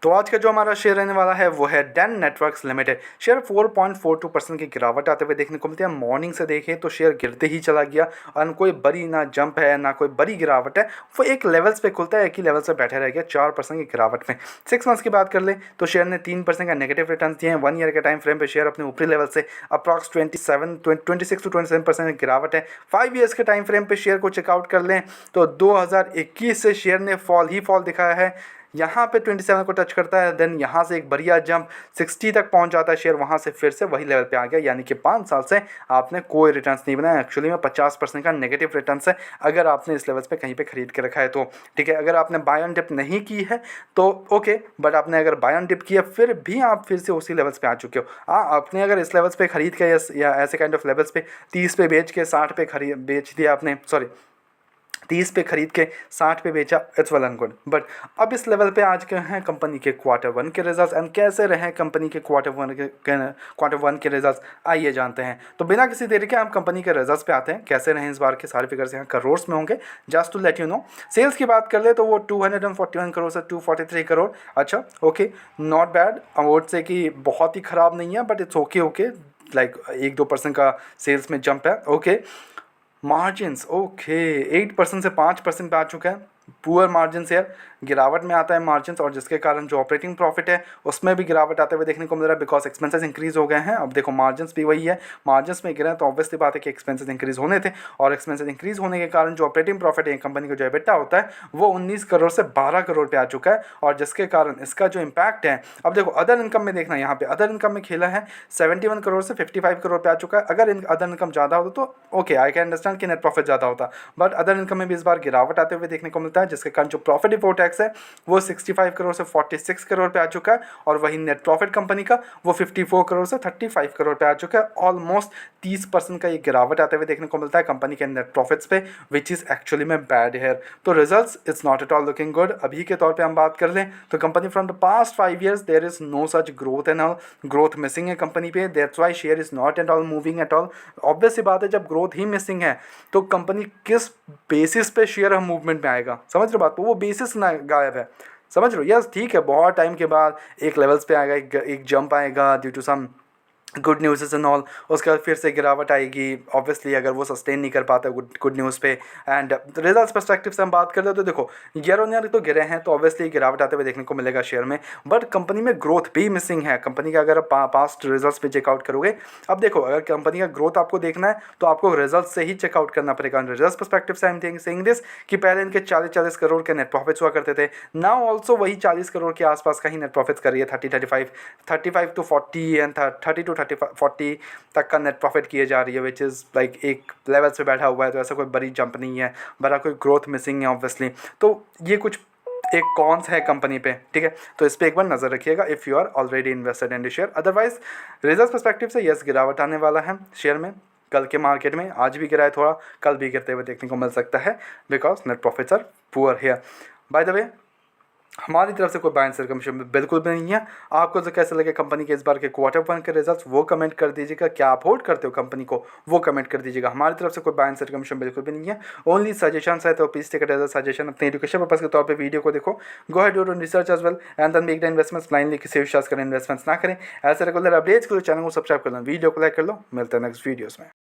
तो आज का जो हमारा शेयर रहने वाला है वो है डेन नेटवर्क्स लिमिटेड। शेयर 4.42% की गिरावट आते हुए देखने को मिलती है। मॉर्निंग से देखें तो शेयर गिरते ही चला गया और कोई बड़ी ना जंप है ना कोई बड़ी गिरावट है, वो एक लेवल्स पे खुलता है, एक ही लेवल से बैठे रह गया 4% की गिरावट में। 6 मंथ्स की बात कर ले तो शेयर ने 3% का नेगेटिव रिटर्न दिए हैं। 1 ईयर के टाइम फ्रेम पे शेयर अपने ऊपरी लेवल से अप्रॉक्स 26 to 27% की गिरावट है। 5 ईयर्स के टाइम फ्रेम पे शेयर को चेकआउट कर लें तो 2021 से शेयर ने फॉल ही फॉल दिखाया है। यहाँ पे 27 को टच करता है, देन यहाँ से एक बढ़िया जंप 60 तक पहुँच जाता है शेयर, वहाँ से फिर से वही लेवल पे आ गया। यानी कि 5 साल से आपने कोई रिटर्न्स नहीं बनाया। एक्चुअली में 50% का नेगेटिव रिटर्न्स है अगर आपने इस लेवल्स पे कहीं पे खरीद के रखा है तो। ठीक है, अगर आपने बाय ऑन डिप नहीं की है तो ओके, बट आपने अगर बाय ऑन डिप किया फिर भी आप फिर से उसी लेवल्स पे आ चुके हो। आपने अगर इस लेवल्स पे खरीद के या ऐसे काइंड ऑफ लेवल्स पे 30 पे बेच के 60 पे बेच दिया आपने, सॉरी 30 पे खरीद के 60 पे बेचा, it's well and good. But अब इस लेवल पे आज के हैं कंपनी के Q1 के रिजल्ट्स एंड कैसे रहे कंपनी के Q1 के रिजल्ट्स, आइए जानते हैं। तो बिना किसी देरी के हम कंपनी के रिजल्ट्स पे आते हैं। कैसे रहे इस बार के सारे फिगर्स यहाँ करोड़ में होंगे, just to let you know. Sales की बात कर ले तो वो 241 करोड़ से 243 करोड़। अच्छा ओके, नॉट बैड। अवॉर्ड से कि बहुत ही ख़राब नहीं है, बट इट्स ओके लाइक 1-2% का सेल्स में जंप है। ओके, मार्जिन्स ओके 8% से 5% पे आ चुका है। पुअर मार्जिन्स यार, गिरावट में आता है मार्जिन्स, और जिसके कारण जो ऑपरेटिंग प्रॉफिट है उसमें भी गिरावट आते हुए देखने को मिल रहा है, बिकॉज एक्सपेंसेस इंक्रीज हो गए हैं। अब देखो मार्जिन्स भी वही है, मार्जिन्स में गिरे हैं तो ऑब्वियसली बात है कि एक्सपेंसेस इंक्रीज होने थे, और एक्सपेंसेस इंक्रीज होने के कारण जो ऑपरेटिंग प्रॉफिट है कंपनी का जो एबिटा होता है वो 19 करोड़ से 12 करोड़ पे आ चुका है, और जिसके कारण इसका जो इम्पैक्ट है, अब देखो अदर इनकम में देखना, यहाँ पे अदर इनकम में खेला है 71 करोड़ से 55 करोड़ पे आ चुका है। अगर अदर इनकम ज़्यादा होता तो ओके, आई कैन अंडरस्टैंड कि नेट प्रॉफिट ज़्यादा होता, बट अदर इनकम में भी इस बार गिरावट आते हुए देखने को मिलता है, जिसके कारण जो प्रॉफिट बिफोर टैक्स है वो 65 करोड़ से 46 करोड़ पे आ चुका है, और वही नेट प्रॉफिट कंपनी का वो 54 करोड़ से 35 करोड़ पे आ चुका है। ऑलमोस्ट 30% का ये गिरावट आते हुए देखने को मिलता है कंपनी के नेट प्रॉफिट्स पे, विच इज़ एक्चुअली में बैड है। तो results it's not at all looking good. अभी के तौर पे हम बात कर लें तो company from the past 5 years there is no such growth and all, growth missing है कंपनी पे, that's why share is not at all moving at all. Obvious सी बात है, जब ग्रोथ ही मिसिंग है तो कंपनी किस बेसिस पे शेयर मूवमेंट में आएगा, समझ रहे बात? तो वो बेसिस ना गायब है, समझ लो। यस ठीक है, बहुत टाइम के बाद एक लेवल्स पे आएगा, एक जंप आएगा due to some good news and all, उसके बाद फिर से गिरावट आएगी ऑब्वियसली अगर वो सस्टेन नहीं कर पाता गुड न्यूज़ पे। एंड रिजल्ट्स पर्सपेक्टिव से हम बात करते हैं तो देखो ईयर ऑन ईयर तो गिरे हैं, तो ऑब्वियसली गिरावट आते हुए देखने को मिलेगा शेयर में, बट कंपनी में ग्रोथ भी मिसिंग है कंपनी का। अगर आप पास्ट रिजल्ट्स पे चेकआउट करोगे, अब देखो अगर कंपनी का ग्रोथ आपको देखना है तो आपको रिजल्ट से ही चेकआउट करना पड़ेगा। रिजल्ट्स पर्सपेक्टिव से आई एम सेइंग दिस कि पहले इनके 40 करोड़ के नेट प्रॉफिट्स हुआ करते थे, नाउ ऑल्सो वही 40 करोड़ के आसपास का ही नेट प्रॉफिट्स कर रही है। 35 to 40 एंड 30 to 40 तक का नेट प्रॉफिट किए जा रही है, विच इज़ लाइक एक लेवल से बैठा हुआ है, तो ऐसा कोई बड़ी जंप नहीं है, बड़ा कोई ग्रोथ मिसिंग है ऑब्वियसली। तो ये कुछ एक कॉन्स है कंपनी पे, ठीक है, तो इस पर एक बार नज़र रखिएगा if you are already invested in the share. Otherwise result perspective से यस गिरावट आने वाला है शेयर में कल के मार्केट में, आज भी गिरा है थोड़ा, कल भी गिरते हुए देखने को मिल सकता है, because net profits are poor here. By the way हमारी तरफ से कोई बाय एंड सेल कमीशन बिल्कुल भी नहीं है। आपको जो कैसे लगे कंपनी के इस बार के Q1 के रिजल्ट्स वो कमेंट कर दीजिएगा, क्या आप होल्ड करते हो कंपनी को वो कमेंट कर दीजिएगा। हमारी तरफ से कोई बाय एंड सेल कमीशन बिल्कुल भी नहीं है, ओनली सजेशन है, तो please take it as a suggestion. अपने एजुकेशन पर्पस के तौर पे वीडियो को देखो, go head do research as well and then make the investments blindly, किसी विश्वास करें इन्वेस्टमेंट्स ना करें। ऐसे रेगुलर अपडेट्स के लिए चैनल को सब्सक्राइब कर लो, वीडियो को लाइक कर लो। मिलते हैं नेक्स्ट वीडियोज़ में।